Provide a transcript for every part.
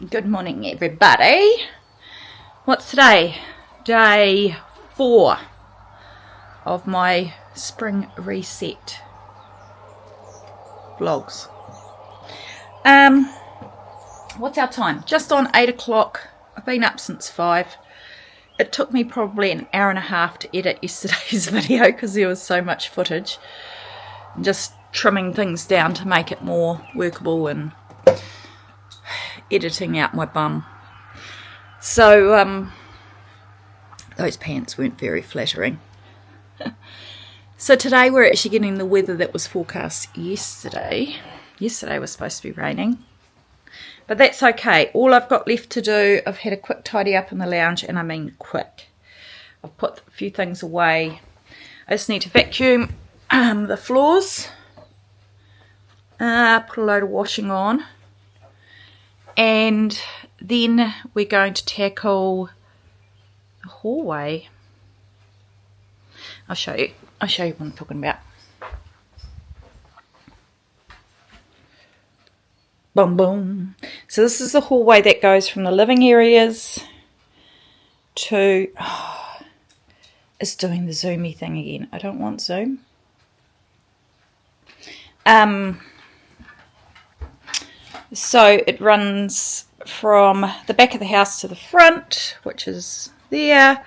Good morning, everybody. What's today? Day 4 of my spring reset vlogs. What's our time? Just on 8 o'clock. I've been up since 5. It took me probably an hour and a half to edit yesterday's video because there was so much footage. Just trimming things down to make it more workable and editing out my bum. So those pants weren't very flattering. So today we're actually getting the weather that was forecast yesterday. Yesterday was supposed to be raining, but that's okay. All I've got left to do, I've had a quick tidy up in the lounge, and I mean quick. I've put a few things away. I just need to vacuum the floors, put a load of washing on, and then we're going to tackle the hallway. I'll show you what I'm talking about. Boom, boom. So this is the hallway that goes from the living areas to... it's doing the zoomy thing again. I don't want zoom. So it runs from the back of the house to the front, which is there,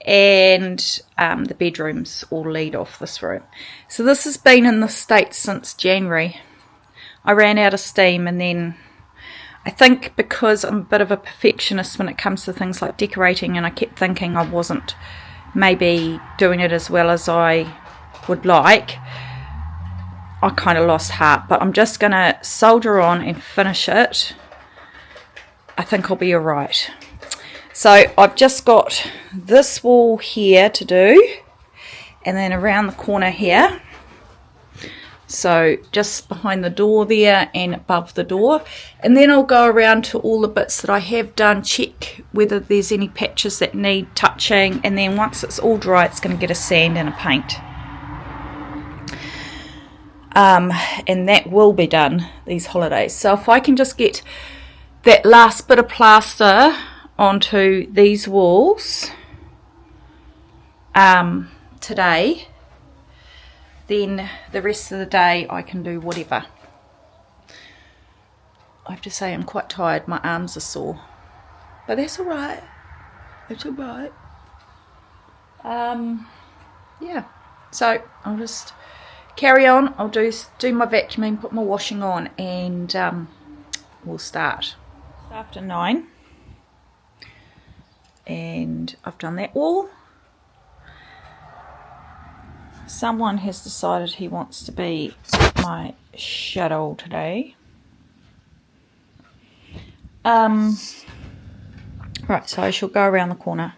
and the bedrooms all lead off this room. So this has been in the state since January. I ran out of steam, and then I think because I'm a bit of a perfectionist when it comes to things like decorating, and I kept thinking I wasn't maybe doing it as well as I would like, I kind of lost heart. But I'm just going to soldier on and finish it. I think I'll be alright. So I've just got this wall here to do, and then around the corner here. So just behind the door there and above the door. And then I'll go around to all the bits that I have done, check whether there's any patches that need touching, and then once it's all dry, it's going to get a sand and a paint. And that will be done these holidays. So if I can just get that last bit of plaster onto these walls today, then the rest of the day I can do whatever. I have to say I'm quite tired. My arms are sore, but that's alright. It's alright. Yeah. So I'll just carry on. I'll do my vacuuming, put my washing on, and we'll start. It's after 9, and I've done that wall. Someone has decided he wants to be my shadow today. Right, so I shall go around the corner.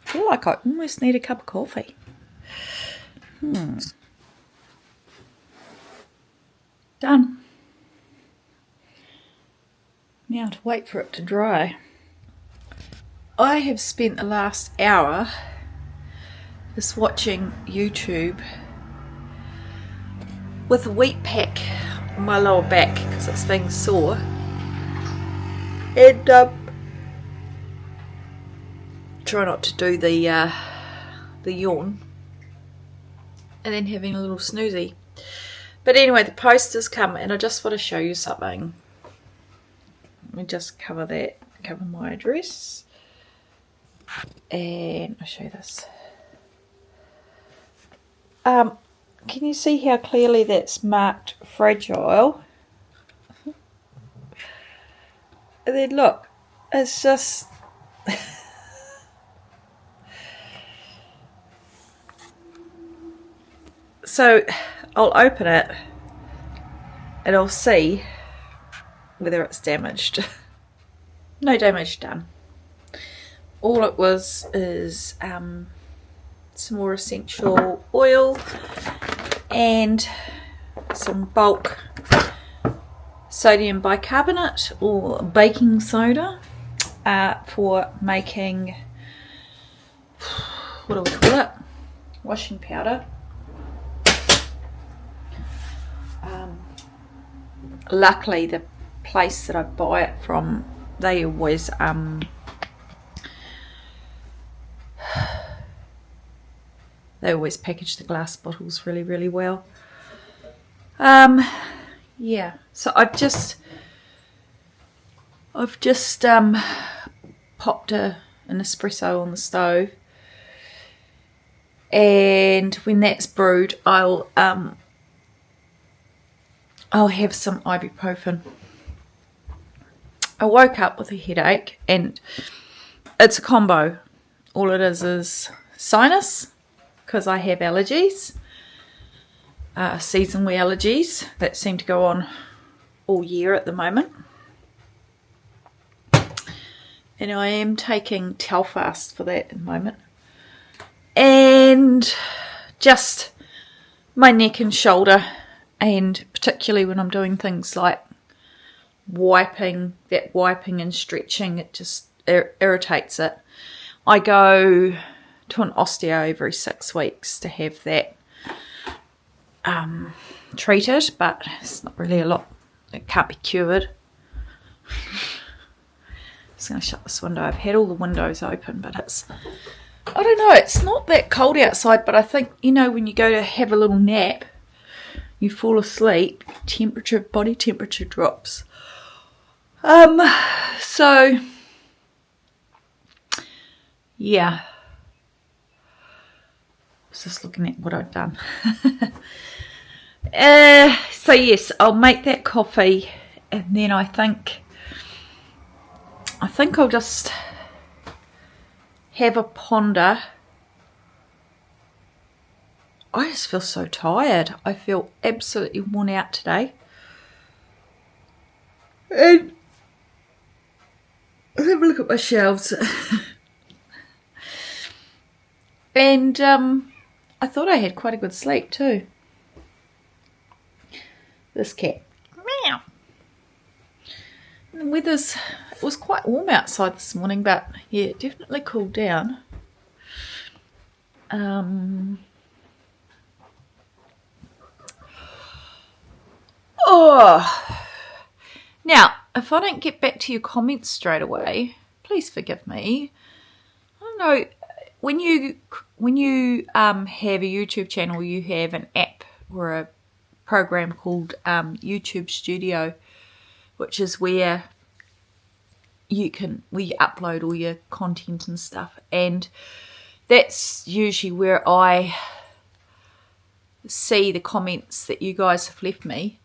I feel like I almost need a cup of coffee. Done. Now to wait for it to dry. I have spent the last hour just watching YouTube with a wheat pack on my lower back because it's being sore, and try not to do the yawn, and then having a little snoozy. But anyway, the post has come, and I just want to show you something. Let me just cover my address, and I'll show you this. Can you see how clearly that's marked fragile? And then look, it's just... So I'll open it and I'll see whether it's damaged. No damage done. All it was is some more essential oil and some bulk sodium bicarbonate or baking soda for making, what do we call it? Washing powder. Luckily the place that I buy it from they always package the glass bottles really, really well. Yeah, so I've just popped an espresso on the stove, and when that's brewed, I'll have some ibuprofen. I woke up with a headache, and it's a combo. All it is sinus, because I have allergies, seasonal allergies that seem to go on all year at the moment. And I am taking Telfast for that at the moment. And just my neck and shoulder, and particularly when I'm doing things like wiping and stretching, it just irritates it. I go to an osteo every 6 weeks to have that treated, but it's not really a lot. It can't be cured. Just going to shut this window. I've had all the windows open, but I don't know, it's not that cold outside, but I think, you know, when you go to have a little nap, you fall asleep, body temperature drops. So, yeah. I was just looking at what I'd done. So yes, I'll make that coffee, and then I think I'll just have a ponder. I just feel so tired. I feel absolutely worn out today. And I'll have a look at my shelves. And I thought I had quite a good sleep too. This cat. Meow. And the it was quite warm outside this morning, but yeah, it definitely cooled down. Now, if I don't get back to your comments straight away, please forgive me. I don't know, when you have a YouTube channel, you have an app or a program called YouTube Studio, which is where you upload all your content and stuff, and that's usually where I see the comments that you guys have left me.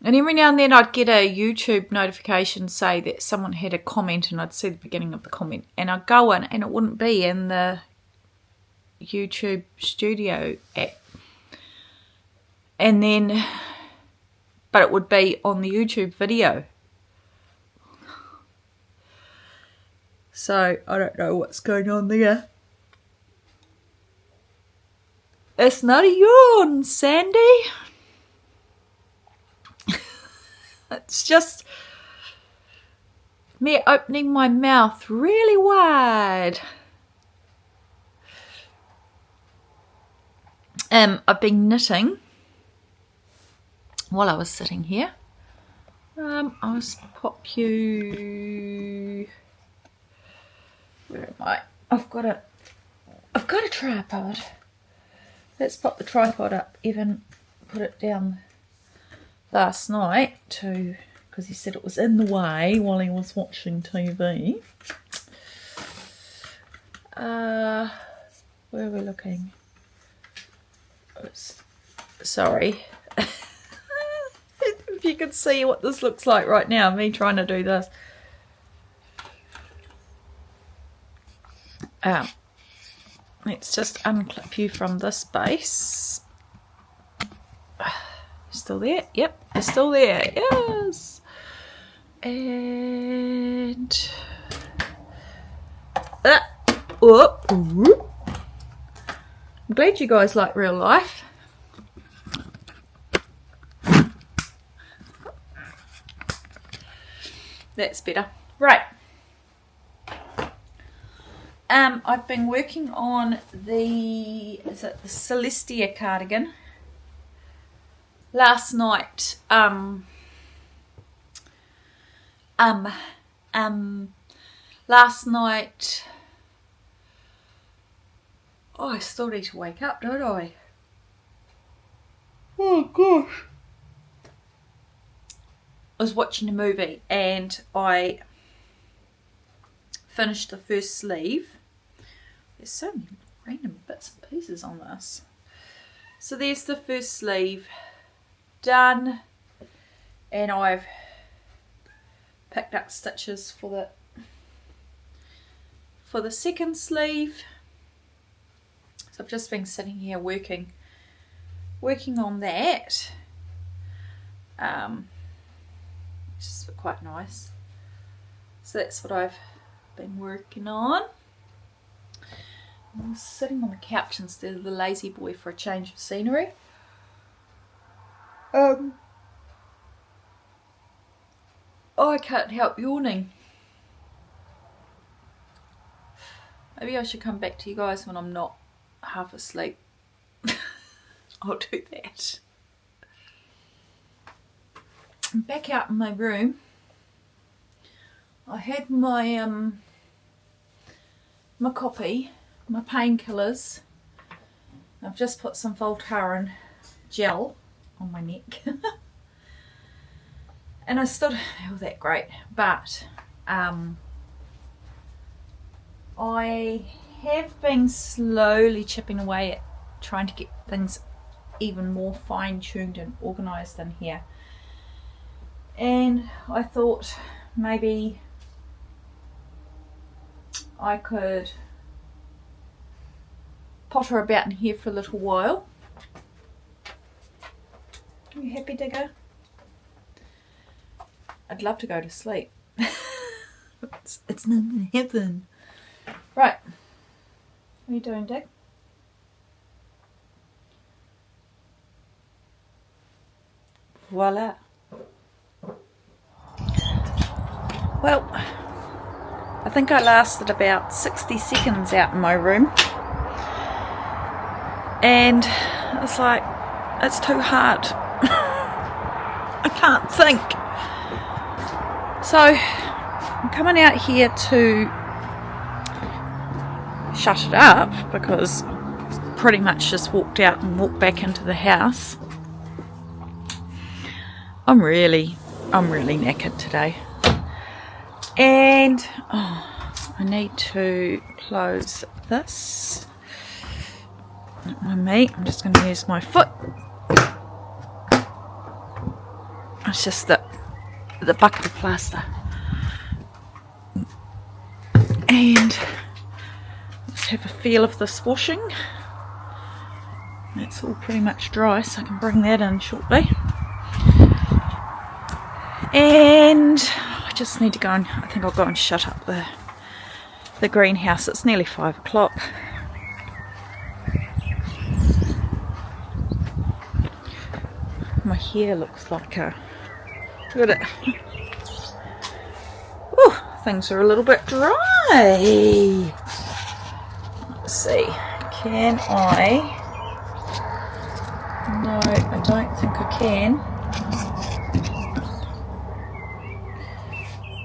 And every now and then I'd get a YouTube notification say that someone had a comment, and I'd see the beginning of the comment, and I'd go in and it wouldn't be in the YouTube Studio app. And then, but it would be on the YouTube video. So I don't know what's going on there. It's not a yawn, Sandy. It's just me opening my mouth really wide. I've been knitting while I was sitting here. I was pop you. Where am I? I've got a tripod. Let's pop the tripod up. Evan put it down last night because he said it was in the way while he was watching TV. Where are we looking? Sorry. If you could see what this looks like right now, me trying to do this. Let's just unclip you from this base. Still there? Yep, it's still there. Yes. And I'm glad you guys like real life. That's better. Right. I've been working on the Celestia cardigan. Last night, Last night, I still need to wake up, don't I? Oh gosh. I was watching a movie and I finished the first sleeve. There's so many random bits and pieces on this. So there's the first sleeve done, and I've picked up stitches for the second sleeve. So I've just been sitting here working on that, which is quite nice. So that's what I've been working on. I'm sitting on the couch instead of the lazy boy for a change of scenery. Oh, I can't help yawning. Maybe I should come back to you guys when I'm not half asleep. I'll do that. I'm back out in my room. I had my my coffee, my painkillers. I've just put some Voltaren gel on my neck. And I still don't feel that great, but I have been slowly chipping away at trying to get things even more fine-tuned and organised in here. And I thought maybe I could potter about in here for a little while. Are you happy, Digger? I'd love to go to sleep. It's not gonna happen. Right. What are you doing, Dig? Voila. Well, I think I lasted about 60 seconds out in my room. And it's like, it's too hard. I can't think. So I'm coming out here to shut it up because pretty much just walked out and walked back into the house. I'm really knackered today. And I need to close this. Not my meat. I'm just going to use my foot. It's just the bucket of plaster. And let's have a feel of this washing. It's all pretty much dry, so I can bring that in shortly. And I just need to go and, I think I'll go and shut up the greenhouse. It's nearly 5 o'clock. My hair looks like a, look at it. Ooh, things are a little bit dry. Let's see, can I? No, I don't think I can.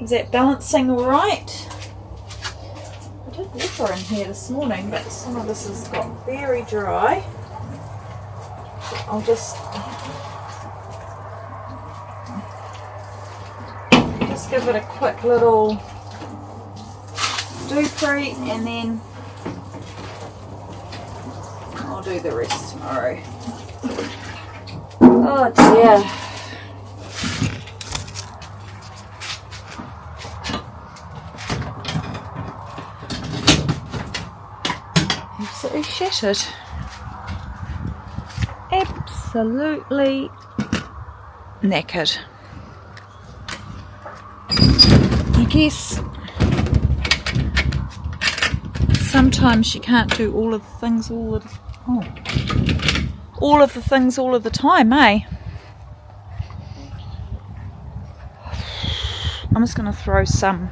Is that balancing all right? I did water in here this morning, but some of this has got very dry. I'll just give it a quick little dupree, and then I'll do the rest tomorrow. Oh dear. Absolutely shattered. Absolutely knackered. I guess sometimes you can't do all of the things all of the things all of the time, eh? I'm just going to throw some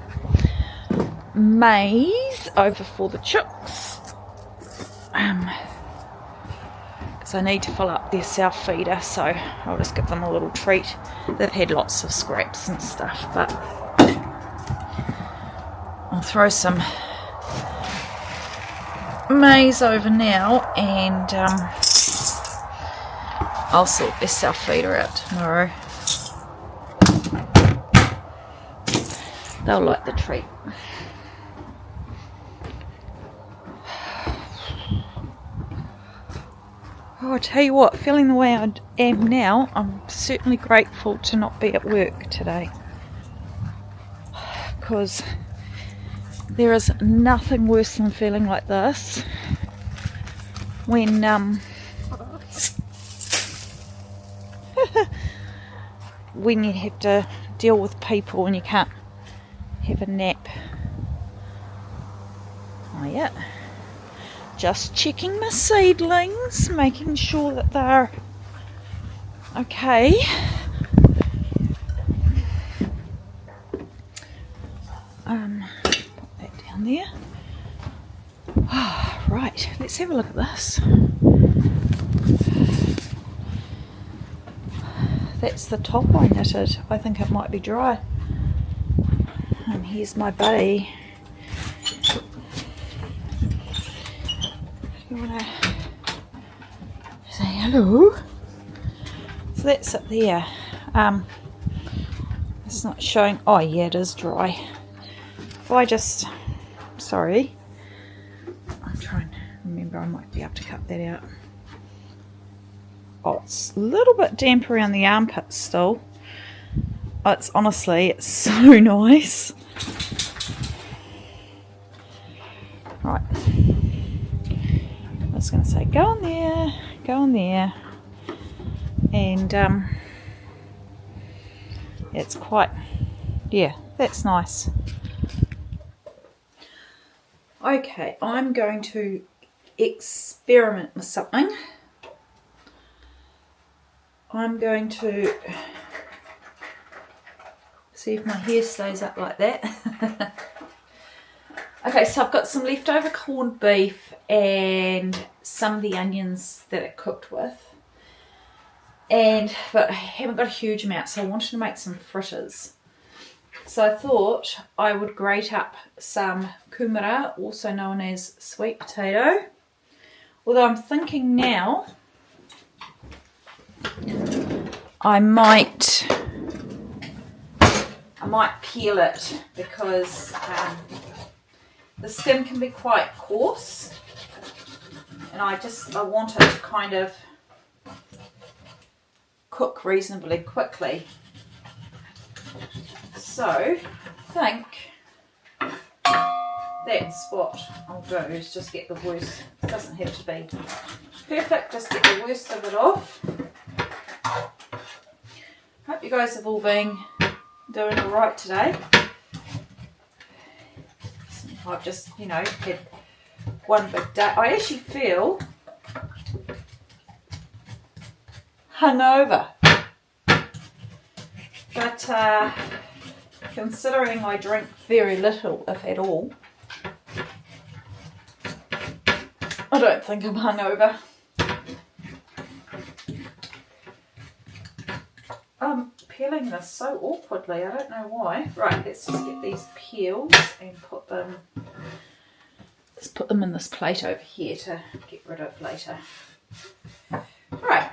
maize over for the chooks, because I need to fill up their self feeder, so I'll just give them a little treat. They've had lots of scraps and stuff, but I'll throw some maize over now, and I'll sort this self feeder out tomorrow. They'll like the treat. Oh, I'll tell you what, feeling the way I am now, I'm certainly grateful to not be at work today, because there is nothing worse than feeling like this when when you have to deal with people and you can't have a nap. Oh yeah, just checking my seedlings, making sure that they're okay. Put that down there. Oh, right, let's have a look at this. That's the top I knitted. I think it might be dry. And here's my buddy. You want to say hello? So that's it there. It's not showing. Oh yeah, it is dry. If I just, sorry, I'm trying to remember, I might be able to cut that out. Oh, it's a little bit damp around the armpits still. Oh, it's honestly, it's so nice. Right. I was going to say, go on there. And it's quite, yeah, that's nice. Okay, I'm going to experiment with something. I'm going to see if my hair stays up like that. Okay, so I've got some leftover corned beef and some of the onions that it cooked with. But I haven't got a huge amount, so I wanted to make some fritters. So I thought I would grate up some kumara, also known as sweet potato. Although I'm thinking now I might peel it, because the skin can be quite coarse, and I want it to kind of cook reasonably quickly. So I think that's what I'll do, is just get the worst. It doesn't have to be perfect, just get the worst of it off. Hope you guys have all been doing alright today. I've just, had one big day. I actually feel hungover. But considering I drink very little, if at all, I don't think I'm hungover. I'm peeling this so awkwardly, I don't know why. Right, let's just get these peeled and put them in this plate over here to get rid of later. Right.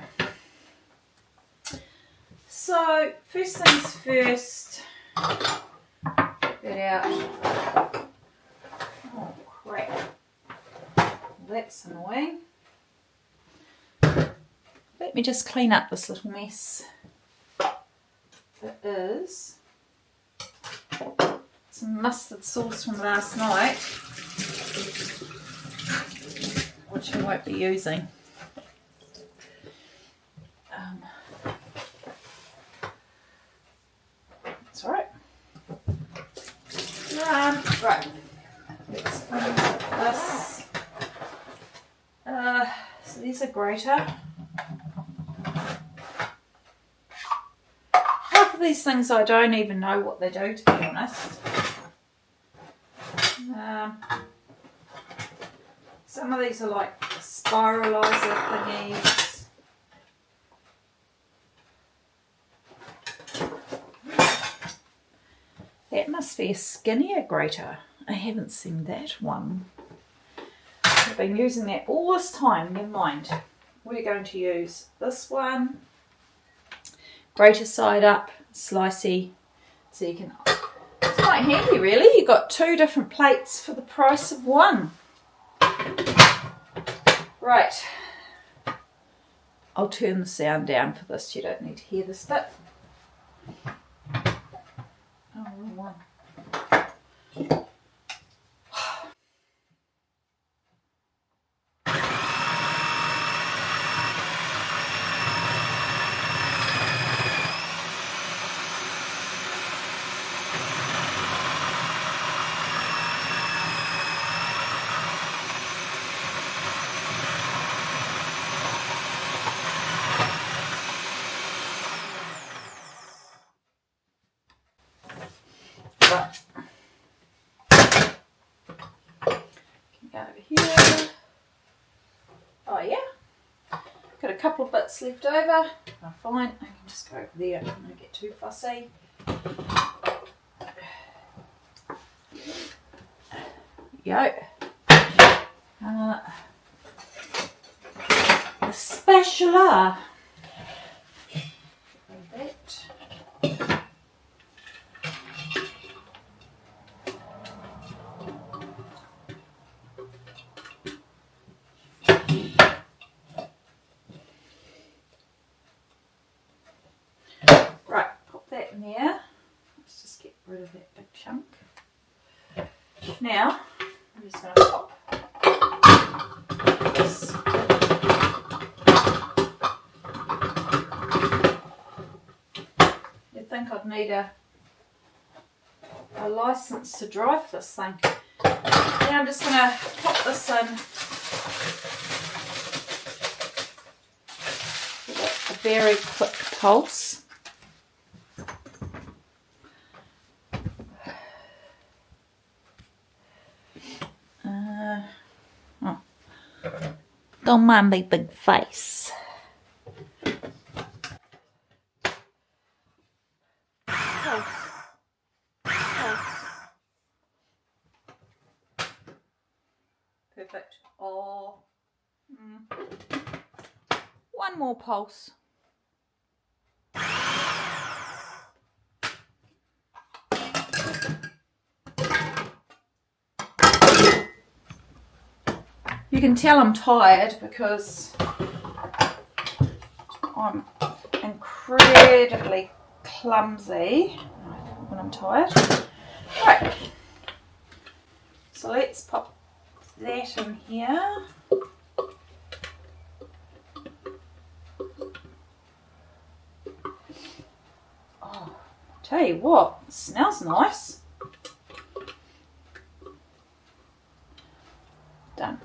So, first things first, get out. Oh, crap. That's annoying. Let me just clean up this little mess. It is some mustard sauce from last night, which I won't be using. That's alright. Right. Let's clean this. So these are grater. Half of these things I don't even know what they do, to be honest. Some of these are like spiralizer thingies. That must be a skinnier grater. I haven't seen that one. I've been using that all this time. Never mind. We're going to use this one. Grate a side up, slicey, so you can. It's quite handy, really. You've got 2 different plates for the price of one. Right. I'll turn the sound down for this. You don't need to hear this bit. Oh, wrong one. Over here. Oh yeah, got a couple of bits left over. Oh, fine, I can just go over there. I'm going to get too fussy. Yo. The spatula. Like that. There. Let's just get rid of that big chunk. Now, I'm just going to pop this. You'd think I'd need a license to drive this thing. Now I'm just going to pop this in with a very quick pulse. Don't mind my big face. Perfect. Oh. One more pulse. You can tell I'm tired because I'm incredibly clumsy when I'm tired. Right, so let's pop that in here. Oh, tell you what, it smells nice. Done.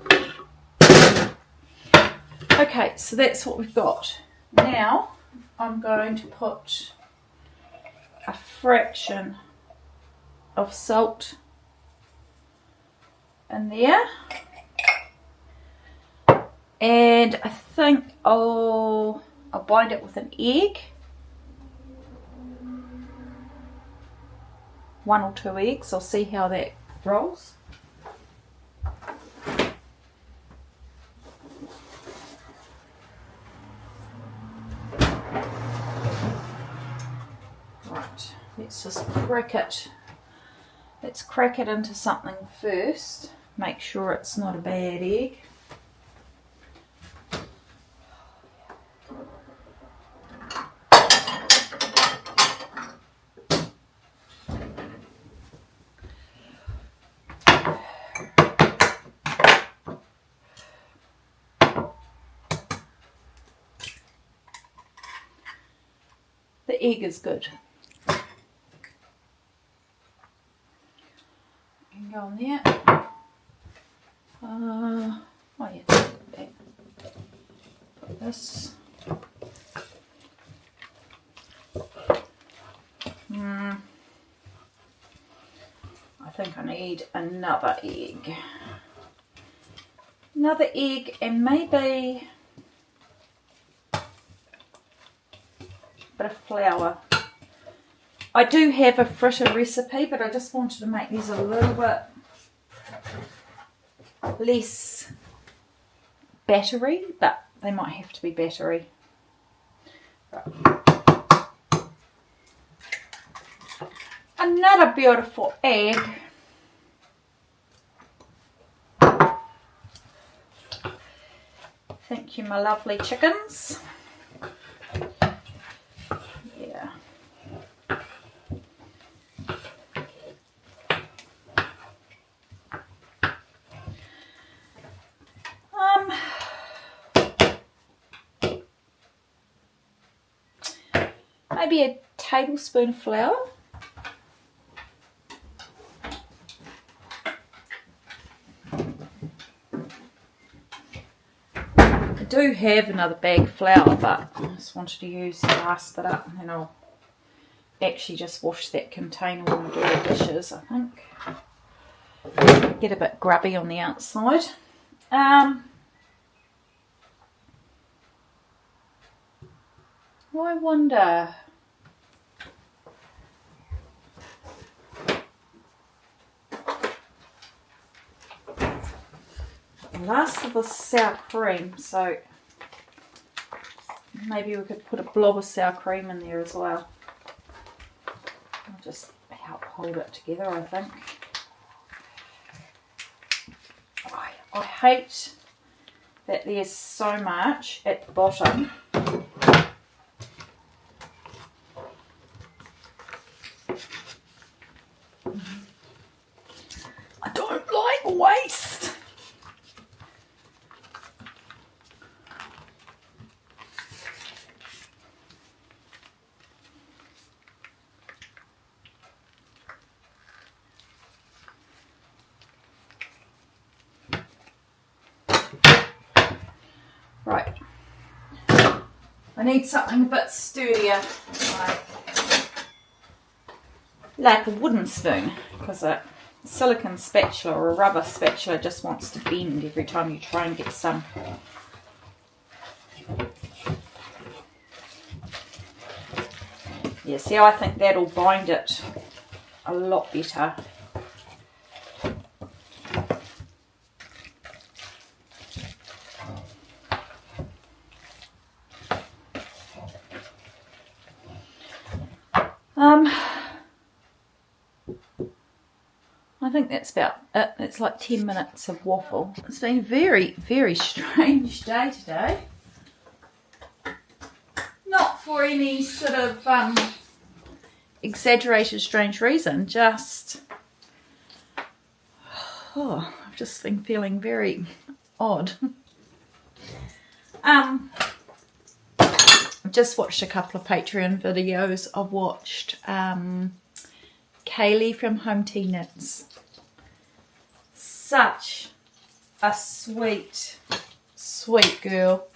Okay, so that's what we've got. Now I'm going to put a fraction of salt in there, and I think I'll bind it with an egg, 1 or 2 eggs. I'll see how that rolls. Right, let's just crack it. Let's crack it into something first. Make sure it's not a bad egg. The egg is good. Go on there. Oh yeah, put this. I think I need another egg. Another egg and maybe a bit of flour. I do have a fritter recipe, but I just wanted to make these a little bit less battery, but they might have to be battery. Right. Another beautiful egg. Thank you, my lovely chickens. Yeah. Maybe a tablespoon of flour. I do have another bag of flour, but I just wanted to use the last bit up, and then I'll actually just wash that container when we do the dishes, I think. Get a bit grubby on the outside. I wonder... last of the sour cream, so maybe we could put a blob of sour cream in there as well. I'll just help hold it together, I think. I hate that there's so much at the bottom. I don't like waste. Right, I need something a bit sturdier, like a wooden spoon, because a silicone spatula or a rubber spatula just wants to bend every time you try and get some. Yeah, see, I think that'll bind it a lot better. I think that's about it. It's like 10 minutes of waffle. It's been a very, very strange day today. Not for any sort of exaggerated strange reason, just... oh, I've just been feeling very odd. I've just watched a couple of Patreon videos. I've watched Kaylee from Home Tea Knits. Such a sweet, sweet girl.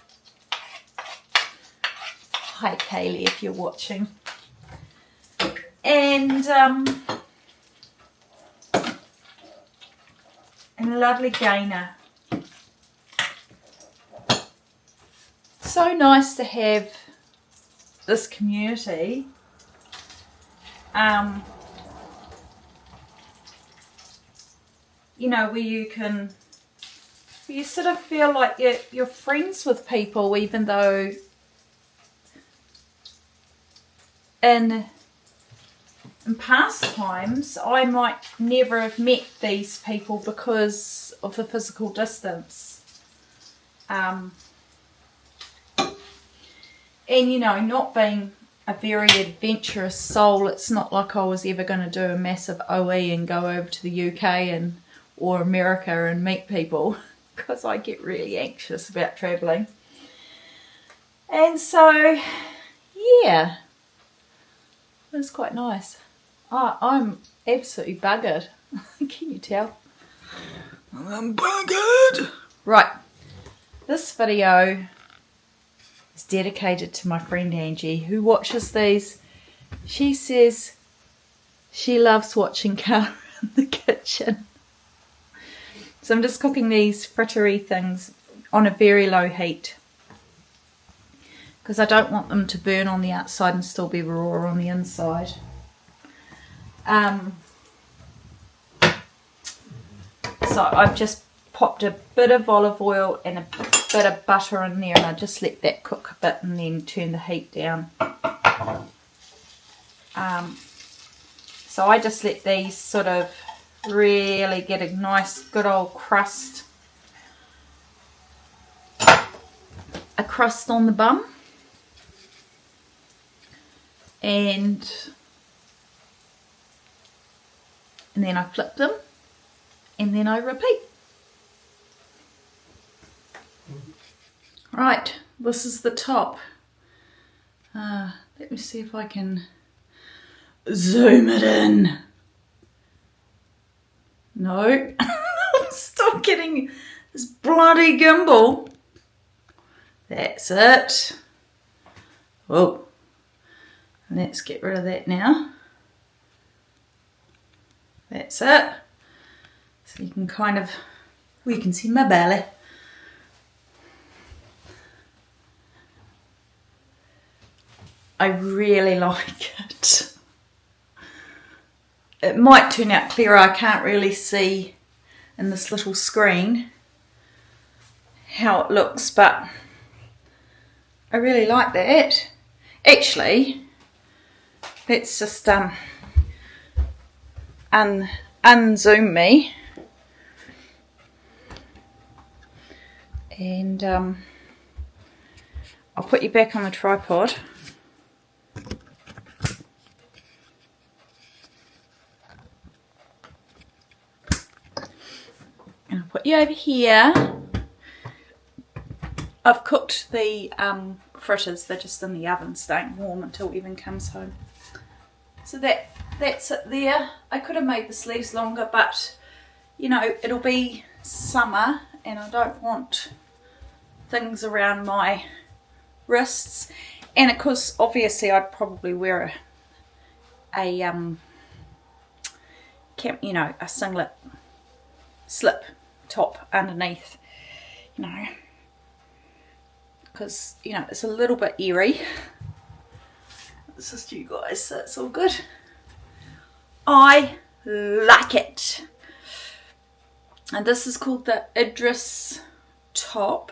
Hi Kaylee, if you're watching. And lovely Gainer. So nice to have this community. You know, where you sort of feel like you're friends with people, even though in past times I might never have met these people because of the physical distance. And you know, not being a very adventurous soul, it's not like I was ever going to do a massive OE and go over to the UK or America and meet people, because I get really anxious about travelling. And so, yeah, it was quite nice. I'm absolutely buggered. Can you tell? I'm buggered. Right, this video is dedicated to my friend Angie, who watches these. She says she loves watching Cara in the kitchen. So I'm just cooking these frittery things on a very low heat, because I don't want them to burn on the outside and still be raw on the inside. So I've just popped a bit of olive oil and a bit of butter in there, and I just let that cook a bit and then turn the heat down. So I just let these sort of really get a nice good old crust, a crust on the bun, and then I flip them and then I repeat. Right, this is the top. Let me see if I can zoom it in. No, stop getting this bloody gimbal. That's it. Oh, let's get rid of that now. That's it. So you can kind of, well, you can see my belly. I really like it. It might turn out clearer. I can't really see in this little screen how it looks, but I really like that. Actually, let's just unzoom me, and I'll put you back on the tripod. And I'll put you over here. I've cooked the fritters, they're just in the oven staying warm until Evan comes home. So that's it there. I could have made the sleeves longer, but you know, it'll be summer and I don't want things around my wrists. And of course, obviously I'd probably wear a singlet slip top underneath, you know, because you know it's a little bit airy. It's just you guys, so it's all good. I like it. And this is called the Idris top.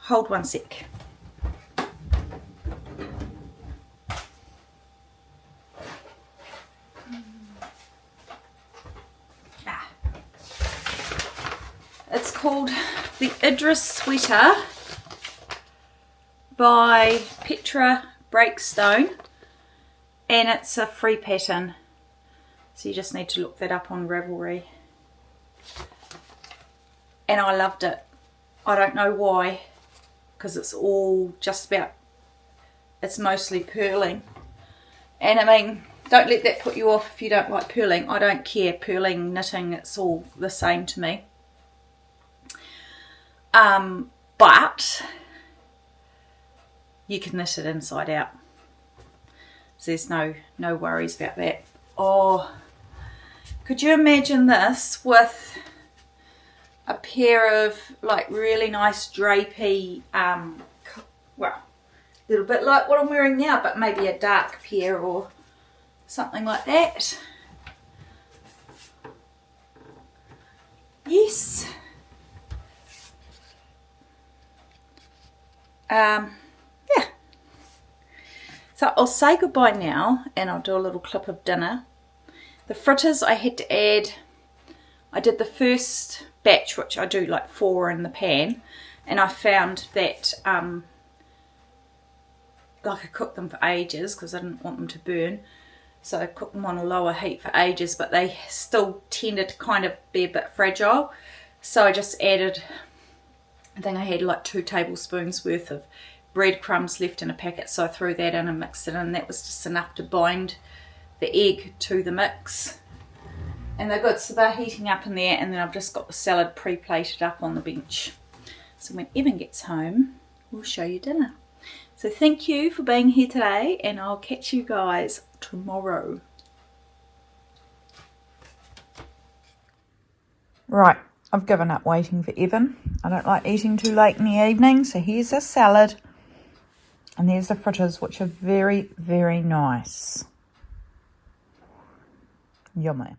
Hold one sec. It's called the Idris sweater by Petra Breakstone, and it's a free pattern, so you just need to look that up on Ravelry. And I loved it. I don't know why, because it's all just about, it's mostly purling. And I mean, don't let that put you off if you don't like purling. I don't care, purling, knitting, it's all the same to me. But you can knit it inside out, so there's no worries about that. Oh, could you imagine this with a pair of like really nice drapey, well, a little bit like what I'm wearing now, but maybe a dark pair or something like that. Yes. Yeah. So I'll say goodbye now and I'll do a little clip of dinner. The fritters I had to add, I did the first batch, which I do like 4 in the pan, and I found that like I cooked them for ages because I didn't want them to burn, so I cooked them on a lower heat for ages, but they still tended to kind of be a bit fragile, so I just added, I think I had like 2 tablespoons worth of breadcrumbs left in a packet, so I threw that in and mixed it in. That was just enough to bind the egg to the mix. And they're good, so they're heating up in there, and then I've just got the salad pre-plated up on the bench. So when Evan gets home, we'll show you dinner. So thank you for being here today, and I'll catch you guys tomorrow. Right, I've given up waiting for Evan. I don't like eating too late in the evening, so here's a salad. And there's the fritters, which are very, very nice. Yummy.